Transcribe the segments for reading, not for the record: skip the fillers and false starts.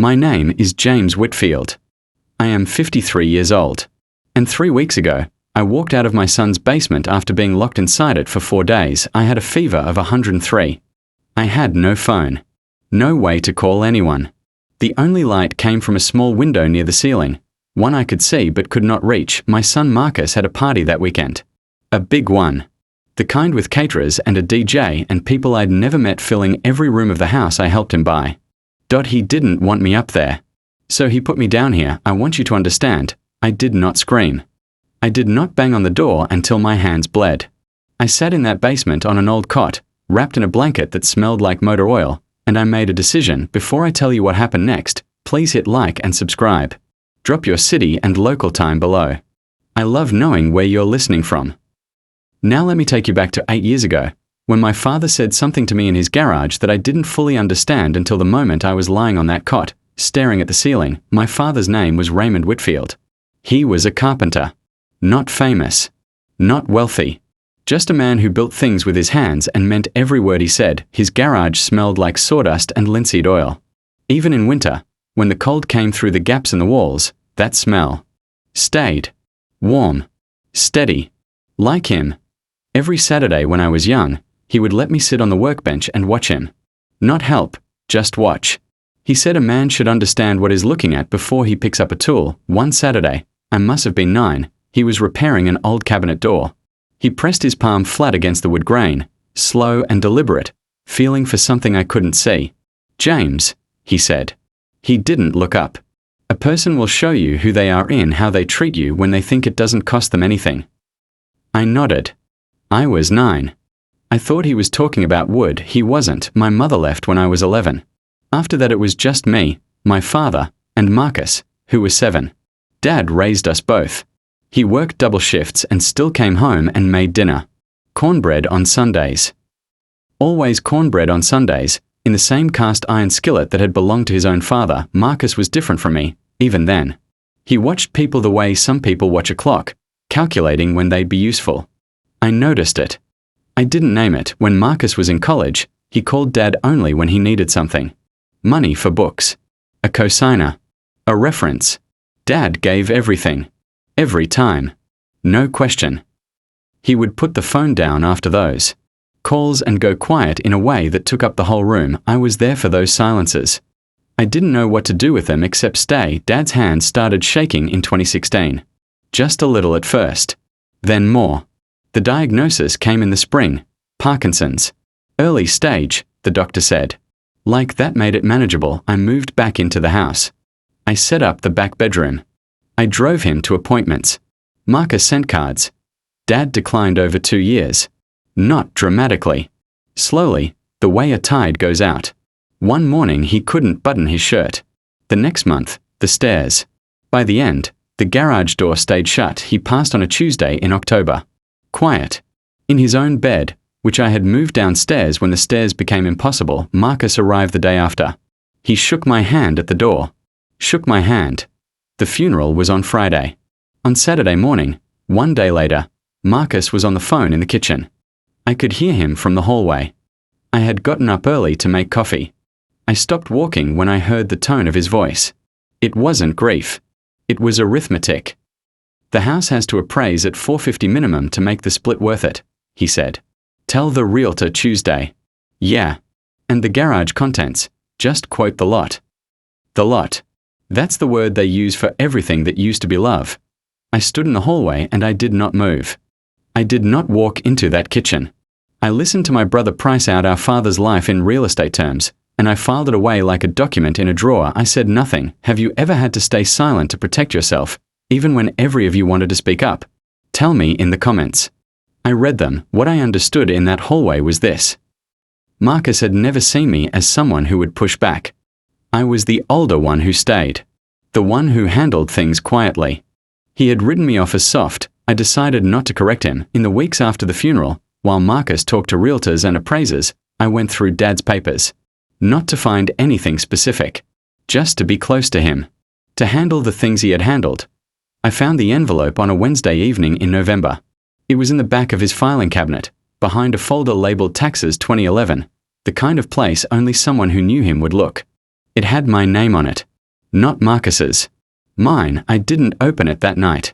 My name is James Whitfield. I am 53 years old. And 3 weeks ago, I walked out of my son's basement after being locked inside it for 4 days. I had a fever of 103. I had no phone. No way to call anyone. The only light came from a small window near the ceiling, one I could see but could not reach. My son Marcus had a party that weekend. A big one. The kind with caterers and a DJ and people I'd never met filling every room of the house I helped him buy. He didn't want me up there. So he put me down here. I want you to understand, I did not scream. I did not bang on the door until my hands bled. I sat in that basement on an old cot, wrapped in a blanket that smelled like motor oil, and I made a decision. Before I tell you what happened next, please hit like and subscribe. Drop your city and local time below. I love knowing where you're listening from. Now let me take you back to 8 years ago, when my father said something to me in his garage that I didn't fully understand until the moment I was lying on that cot, staring at the ceiling. My father's name was Raymond Whitfield. He was a carpenter. Not famous. Not wealthy. Just a man who built things with his hands and meant every word he said. His garage smelled like sawdust and linseed oil. Even in winter, when the cold came through the gaps in the walls, that smell stayed. Warm. Steady. Like him. Every Saturday when I was young, he would let me sit on the workbench and watch him. Not help, just watch. He said a man should understand what he's looking at before he picks up a tool. One Saturday, I must have been 9, he was repairing an old cabinet door. He pressed his palm flat against the wood grain, slow and deliberate, feeling for something I couldn't see. "James," he said. He didn't look up. "A person will show you who they are in how they treat you when they think it doesn't cost them anything." I nodded. I was 9. I thought he was talking about wood. He wasn't. My mother left when I was 11. After that it was just me, my father, and Marcus, who was 7. Dad raised us both. He worked double shifts and still came home and made dinner. Cornbread on Sundays. Always cornbread on Sundays, in the same cast iron skillet that had belonged to his own father. Marcus was different from me, even then. He watched people the way some people watch a clock, calculating when they'd be useful. I noticed it. I didn't name it. When Marcus was in college, he called Dad only when he needed something. Money for books. A cosigner. A reference. Dad gave everything. Every time. No question. He would put the phone down after those calls and go quiet in a way that took up the whole room. I was there for those silences. I didn't know what to do with them except stay. Dad's hands started shaking in 2016. Just a little at first. Then more. The diagnosis came in the spring. Parkinson's. Early stage, the doctor said. Like that made it manageable. I moved back into the house. I set up the back bedroom. I drove him to appointments. Marcus sent cards. Dad declined over 2 years. Not dramatically. Slowly, the way a tide goes out. One morning he couldn't button his shirt. The next month, the stairs. By the end, the garage door stayed shut. He passed on a Tuesday in October. Quiet. In his own bed, which I had moved downstairs when the stairs became impossible. Marcus arrived the day after. He shook my hand at the door. Shook my hand. The funeral was on Friday. On Saturday morning, 1 day later, Marcus was on the phone in the kitchen. I could hear him from the hallway. I had gotten up early to make coffee. I stopped walking when I heard the tone of his voice. It wasn't grief. It was arithmetic. "The house has to appraise at $450 minimum to make the split worth it," he said. "Tell the realtor Tuesday." "Yeah. And the garage contents, just quote the lot." The lot. That's the word they use for everything that used to be love. I stood in the hallway and I did not move. I did not walk into that kitchen. I listened to my brother price out our father's life in real estate terms, and I filed it away like a document in a drawer. I said nothing. Have you ever had to stay silent to protect yourself, even when every of you wanted to speak up? Tell me in the comments. I read them. What I understood in that hallway was this. Marcus had never seen me as someone who would push back. I was the older one who stayed. The one who handled things quietly. He had written me off as soft. I decided not to correct him. In the weeks after the funeral, while Marcus talked to realtors and appraisers, I went through Dad's papers. Not to find anything specific. Just to be close to him. To handle the things he had handled. I found the envelope on a Wednesday evening in November. It was in the back of his filing cabinet, behind a folder labeled Taxes 2011, the kind of place only someone who knew him would look. It had my name on it, Not Marcus's. Mine. I didn't open it that night.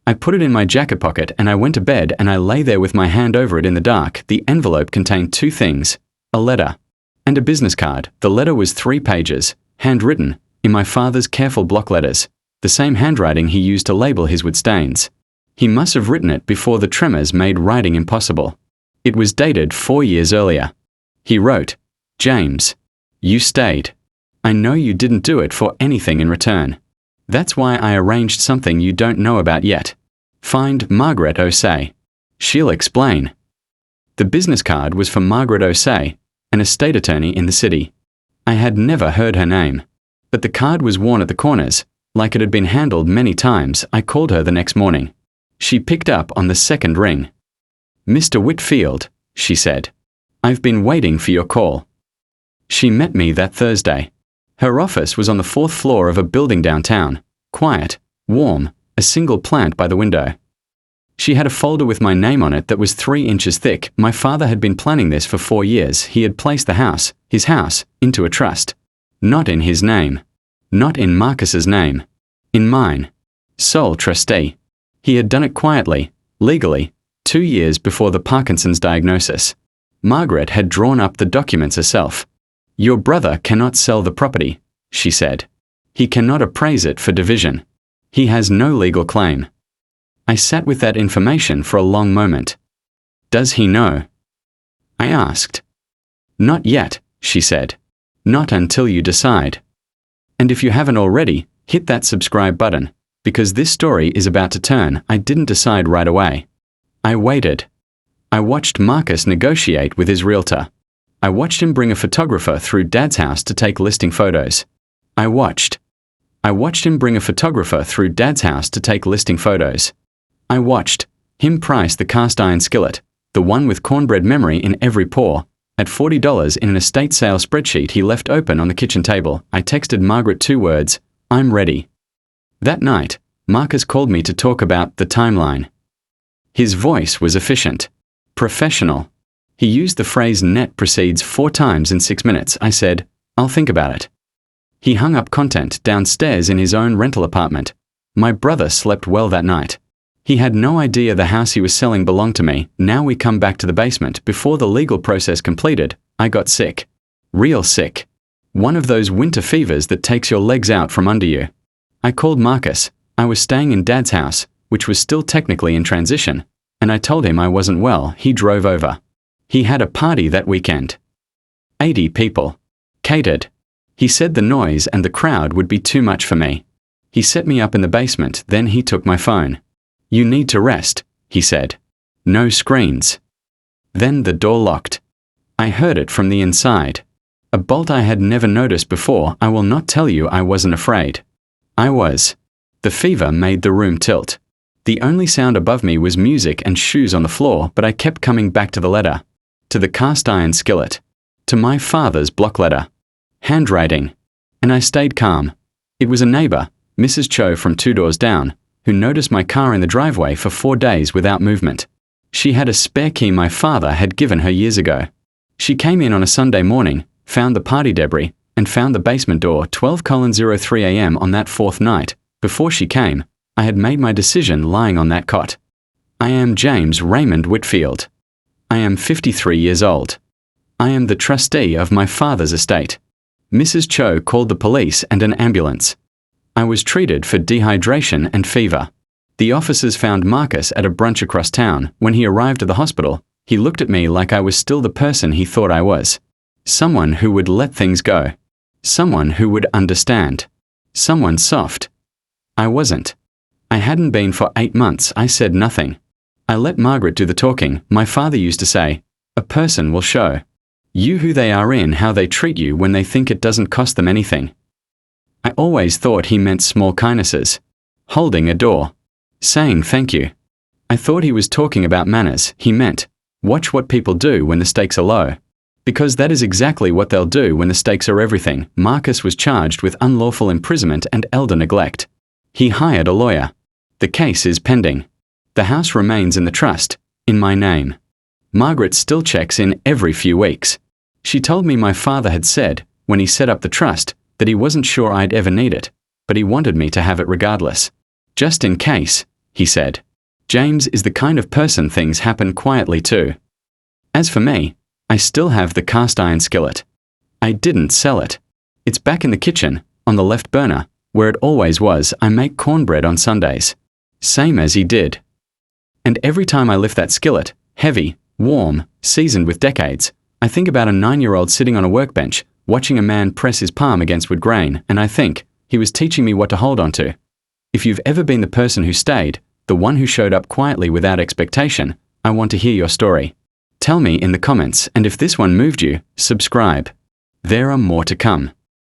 I put it in my jacket pocket and I went to bed and I lay there with my hand over it in the dark. The envelope contained two things: a letter and a business card. The letter was 3 pages, handwritten, in my father's careful block letters, the same handwriting he used to label his wood stains. He must have written it before the tremors made writing impossible. It was dated 4 years earlier. He wrote, "James, you stayed. I know you didn't do it for anything in return. That's why I arranged something you don't know about yet. Find Margaret Osei. She'll explain." The business card was for Margaret Osei, an estate attorney in the city. I had never heard her name, but the card was worn at the corners, like it had been handled many times. I called her the next morning. She picked up on the second ring. "Mr. Whitfield," she said, "I've been waiting for your call." She met me that Thursday. Her office was on the 4th floor of a building downtown, quiet, warm, a single plant by the window. She had a folder with my name on it that was 3 inches thick. My father had been planning this for 4 years. He had placed the house, his house, into a trust. Not in his name. Not in Marcus's name. In mine. Sole trustee. He had done it quietly, legally, 2 years before the Parkinson's diagnosis. Margaret had drawn up the documents herself. "Your brother cannot sell the property," she said. "He cannot appraise it for division. He has no legal claim." I sat with that information for a long moment. "Does he know?" I asked. "Not yet," she said. "Not until you decide. And if you haven't already, hit that subscribe button, because this story is about to turn." I didn't decide right away. I waited. I watched Marcus negotiate with his realtor. I watched him bring a photographer through Dad's house to take listing photos. I watched him bring a photographer through Dad's house to take listing photos. I watched him price the cast iron skillet, the one with cornbread memory in every pore, at $40 in an estate sale spreadsheet he left open on the kitchen table. I texted Margaret 2 words, "I'm ready." That night, Marcus called me to talk about the timeline. His voice was efficient, professional. He used the phrase "net proceeds" 4 times in 6 minutes. I said, "I'll think about it." He hung up content downstairs in his own rental apartment. My brother slept well that night. He had no idea the house he was selling belonged to me. Now we come back to the basement. Before the legal process completed, I got sick. Real sick. One of those winter fevers that takes your legs out from under you. I called Marcus. I was staying in Dad's house, which was still technically in transition, and I told him I wasn't well. He drove over. He had a party that weekend. 80 people. Catered. He said the noise and the crowd would be too much for me. He set me up in the basement, then he took my phone. "You need to rest," he said. "No screens." Then the door locked. I heard it from the inside. A bolt I had never noticed before. I will not tell you I wasn't afraid. I was. The fever made the room tilt. The only sound above me was music and shoes on the floor, but I kept coming back to the letter. To the cast iron skillet. To my father's block letter. Handwriting. And I stayed calm. It was a neighbor, Mrs. Cho from 2 doors down, who noticed my car in the driveway for 4 days without movement. She had a spare key my father had given her years ago. She came in on a Sunday morning, found the party debris, and found the basement door 12:03 a.m. on that 4th night. Before she came, I had made my decision lying on that cot. I am James Raymond Whitfield. I am 53 years old. I am the trustee of my father's estate. Mrs. Cho called the police and an ambulance. I was treated for dehydration and fever. The officers found Marcus at a brunch across town. When he arrived at the hospital, he looked at me like I was still the person he thought I was. Someone who would let things go. Someone who would understand. Someone soft. I wasn't. I hadn't been for 8 months. I said nothing. I let Margaret do the talking. My father used to say, "A person will show you who they are in how they treat you when they think it doesn't cost them anything." I always thought he meant small kindnesses. Holding a door. Saying thank you. I thought he was talking about manners. He meant, watch what people do when the stakes are low. Because that is exactly what they'll do when the stakes are everything. Marcus was charged with unlawful imprisonment and elder neglect. He hired a lawyer. The case is pending. The house remains in the trust, in my name. Margaret still checks in every few weeks. She told me my father had said, when he set up the trust, that he wasn't sure I'd ever need it, but he wanted me to have it regardless. Just in case, he said. James is the kind of person things happen quietly to. As for me, I still have the cast iron skillet. I didn't sell it. It's back in the kitchen, on the left burner, where it always was. I make cornbread on Sundays. Same as he did. And every time I lift that skillet, heavy, warm, seasoned with decades, I think about a 9-year-old sitting on a workbench, watching a man press his palm against wood grain, and I think, he was teaching me what to hold on to. If you've ever been the person who stayed, the one who showed up quietly without expectation, I want to hear your story. Tell me in the comments, and if this one moved you, subscribe. There are more to come.